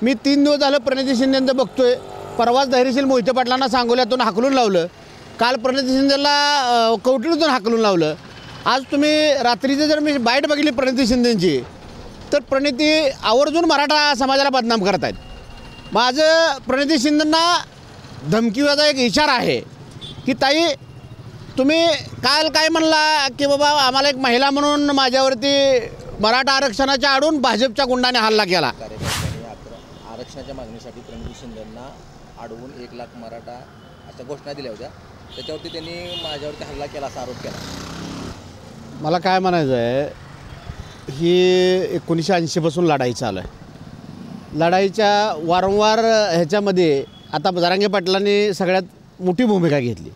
मी 3 दिवस झालं प्रणिती शिंदेंचं बघतोय. परवाच धैर्यशील मोहिते पाटलांना सांगोल्यातून हाकलून लावलं. काल प्रणिती शिंदेला कवठीतून हाकलून लावलं. आज तुम्ही रात्रीचं जर मी बाईट बघितली प्रणिती शिंदेंची तर प्रणिती आवर्जून मराठा समाजाला बदनाम करत आहेत. माझं प्रणिती शिंदेंना धमकीचा एक इशारा आहे की ताई तुम्ही काल काय म्हणला की बाबा आम्हाला एक महिला म्हणून माझ्यावरती मराठा आरक्षणाच्या आडून भाजपच्या गुंडाने हल्ला केला. आरक्षणाच्या मागणीसाठी प्रणिती शिंदेंना अडवून 1 लाख मराठा अशा घोषणा दिल्या होत्या. त्याच्यावरती त्यांनी माझ्यावरती हल्ला केला असा आरोप केला. मला काय म्हणायचं आहे ही 1980 पासून लढाई चालू आहे. लढाईच्या वारंवार ह्याच्यामध्ये आता जरांगे पाटलांनी सगळ्यात मोठी भूमिका घेतली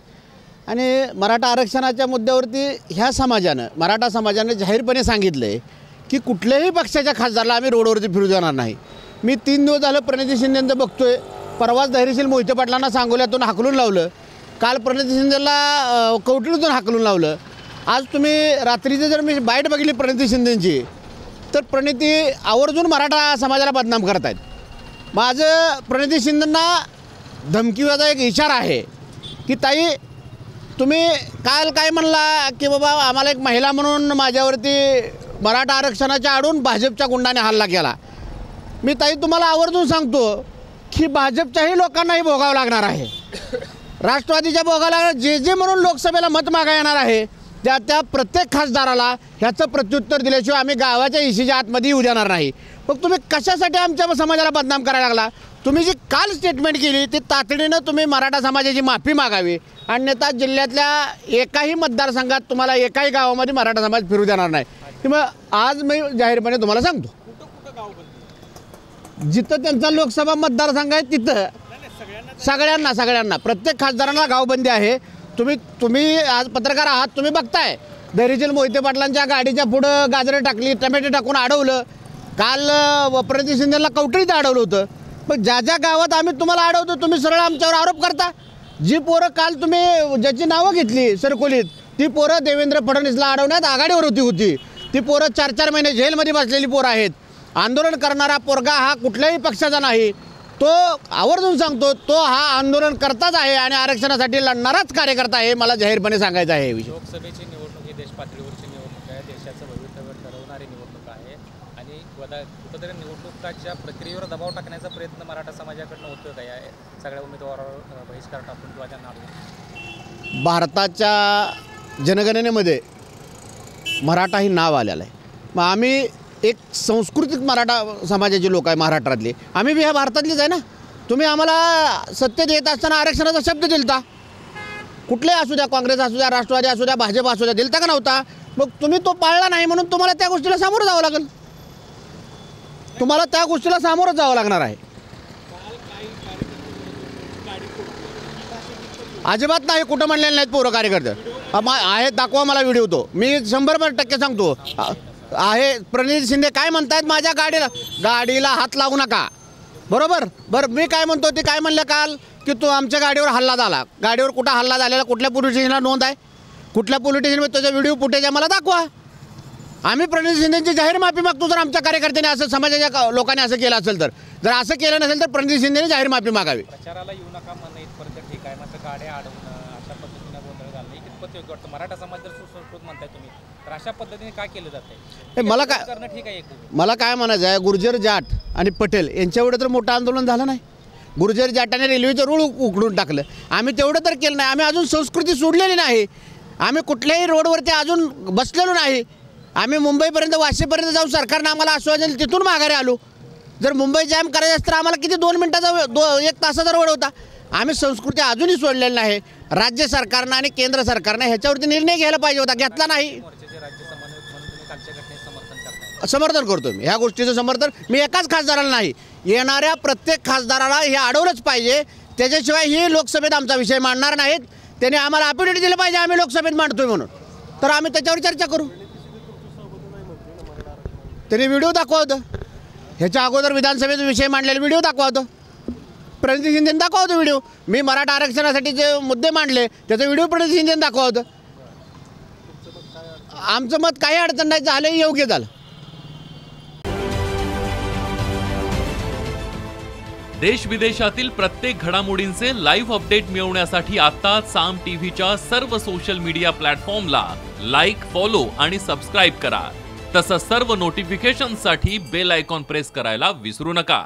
आणि मराठा आरक्षणाच्या मुद्द्यावरती ह्या समाजानं मराठा समाजानं जाहीरपणे सांगितलं आहे की कुठल्याही पक्षाच्या खासदाराला आम्ही रोडवरती फिरू देणार नाही. मी 3 दिवस झालं प्रणिती शिंदेंचं बघतोय. परवाच धैर्यशील मोहिते पाटलांना सांगोल्यातून हाकलून लावलं. काल प्रणिती शिंदेला कवठीतून हाकलून लावलं. आज तुम्ही रात्रीचं जर मी बाईट बघितली प्रणिती शिंदेंची तर प्रणिती आवर्जून मराठा समाजाला बदनाम करत आहेत. माझं प्रणिती शिंदेंना धमकीचा एक इशारा आहे की ताई तुम्ही काल काय म्हणला की बाबा आम्हाला एक महिला म्हणून माझ्यावरती मराठा आरक्षणाच्या आडून भाजपच्या गुंडाने हल्ला केला. मी ताई तुम्हाला आवर्जून सांगतो की भाजपच्याही लोकांनाही भोगावं लागणार आहे. राष्ट्रवादीच्या भोगावं लागणार. जे म्हणून लोकसभेला मत मागा येणार आहे त्या प्रत्येक खासदाराला ह्याचं प्रत्युत्तर दिल्याशिवाय आम्ही गावाच्या इशीच्या आतमध्ये येऊ देणार नाही. मग तुम्ही कशासाठी आमच्या समाजाला बदनाम करायला लागला? तुम्ही जी काल स्टेटमेंट केली ती तातडीनं तुम्ही मराठा समाजाची माफी मागावी. अन्यथा जिल्ह्यातल्या एकाही मतदारसंघात तुम्हाला एकाही गावामध्ये मराठा समाज फिरू देणार नाही. किंवा आज मी जाहीरपणे तुम्हाला सांगतो जिथं त्यांचा लोकसभा मतदारसंघ आहे तिथं सगळ्यांना प्रत्येक खासदारांना गावबंदी आहे. तुम्ही आज पत्रकार आहात, तुम्ही बघताय धैर्यशील मोहिते पाटलांच्या गाडीच्या पुढं गाजरे टाकली, टमाटे टाकून अडवलं. काल प्रणिती शिंदेला कवठीत अडवलं होतं. पण ज्या गावात आम्ही तुम्हाला अडवतो तुम्ही सरळ आमच्यावर आरोप करता. जी पोरं काल तुम्ही ज्याची नावं घेतली सरकोलीत ती पोरं देवेंद्र फडणवीसला अडवण्यात आघाडीवर होती. ती पोरं 4-4 महिने जेलमध्ये बसलेली पोरं आहेत. आंदोलन करणारा पोरगा हा कुठल्याही पक्षाचा नाही. तो आवर्जून सांगतो तो हा आंदोलन करताच आहे आणि आरक्षणासाठी लढणाराच कार्यकर्ता आहे. मला जाहीरपणे सांगायचं आहे. लोकसभेची निवडणूक ही देश पातळीवरची निवडणूक आहे. देशाचं भवितव्य ठरवणारी निवडणूक आहे आणि कुठंतरी निवडणुकाच्या प्रक्रियेवर दबाव टाकण्याचा प्रयत्न मराठा समाजाकडनं होतो का या सगळ्या उमेदवारावर बहिष्कार टाकून किंवा त्यांना अडवून? भारताच्या जनगणनेमध्ये मराठा ही नाव आलेलं आहे. मग आम्ही एक सांस्कृतिक मराठा समाजाचे लोक आहे महाराष्ट्रातले. आम्ही बी ह्या भारतातलीच आहे ना. तुम्ही आम्हाला सत्तेत येत असताना आरक्षणाचा शब्द दिलता. कुठलेही असू द्या, काँग्रेस असू द्या, राष्ट्रवादी असू द्या, भाजप असू द्या, दिलता का नव्हता? मग तुम्ही तो पाळला नाही म्हणून तुम्हाला त्या गोष्टीला सामोरं जावं लागेल. तुम्हाला त्या गोष्टीला सामोरं जावं लागणार आहे. अजिबात नाही. कुठं म्हणलेले नाहीत पोरं कार्यकर्ते आहेत. दाखवा मला व्हिडिओ. तो मी 100% सांगतो आहे. प्रणिती शिंदे काय म्हणतायत माझ्या गाडीला हात लावू नका. बरोबर. मी काय म्हणतो ते काय म्हणलं काल की तो आमच्या गाडीवर हल्ला झाला. गाडीवर कुठं हल्ला झालेला कुठल्या पोलीस स्टेशनला नोंद आहे? कुठल्या पोलीस स्टेशनमध्ये त्याचा व्हिडिओ फुटेज मला दाखवा. आम्ही प्रणिती शिंदेची जाहीर माफी मागतो. जर आमच्या कार्यकर्त्यांनी असं समाजाच्या लोकांनी असं केलं असेल तर. जर असं केलं नसेल तर प्रणिती शिंदेने जाहीर माफी मागावी. प्रचाराला येऊ नका म्हणणं इथपर्यंत ठीक आहे. मात्र गाड्या अडवणं अशा पद्धतीने गोंधळ घालणं हे कितपत योग्य वाटतं? मराठा समाज जर सुसंस्कृत म्हणताय तुम्ही तर अशा पद्धतीने काय केलं जातंय? मला काय करणं ठीक आहे. मला काय म्हणायचं आहे गुर्जर जाट आणि पटेल यांच्यावर तर मोठं आंदोलन झालं नाही. गुर्जर जाटाने रेल्वेचं रूळ उघडून टाकलं. आम्ही तेवढं तर केलं नाही. आम्ही अजून संस्कृती सोडलेली नाही. आम्ही कुठल्याही रोडवरती अजून बसलेलो नाही. आम्ही मुंबईपर्यंत वाशीपर्यंत जाऊन सरकारनं आम्हाला आश्वासन तिथून माघारी आलो. जर मुंबई जॅम करायचं असतं तर आम्हाला किती 2 मिनिटाचा 1 तासाचा रोड होता. आम्ही संस्कृती अजूनही सोडलेली नाही. राज्य सरकारनं आणि केंद्र सरकारनं ह्याच्यावरती निर्णय घ्यायला पाहिजे होता. घेतला नाही. समर्थन करतो मी ह्या गोष्टीचं समर्थन. मी एकाच खासदाराला नाही येणाऱ्या प्रत्येक खासदाराला हे अडवलंच पाहिजे. त्याच्याशिवाय ही लोकसभेत आमचा विषय मांडणार नाहीत. त्यांनी आम्हाला अपॉर्च्युनिटी दिलं पाहिजे आम्ही लोकसभेत मांडतोय म्हणून. तर आम्ही त्याच्यावर चर्चा करू. त्यांनी व्हिडिओ दाखवा होतं. ह्याच्या अगोदर विधानसभेचा विषय मांडलेला व्हिडिओ दाखवा होतं. प्रणिती शिंदेने दाखवा होतं व्हिडिओ. मी मराठा आरक्षणासाठी जे मुद्दे मांडले त्याचा व्हिडिओ प्रणिती शिंदेने दाखवा होतं. आमचं मत काही अडचण नाही. झालं योग्य झालं. देश विदेशातील प्रत्येक घडामोडींचे लाईव्ह अपडेट मिळवण्यासाठी आता साम टीव्हीच्या सर्व सोशल मीडिया प्लॅटफॉर्मला लाईक, फॉलो आणि सबस्क्राईब करा. तसंच सर्व नोटिफिकेशनसाठी बेल आयकॉन प्रेस करायला विसरू नका.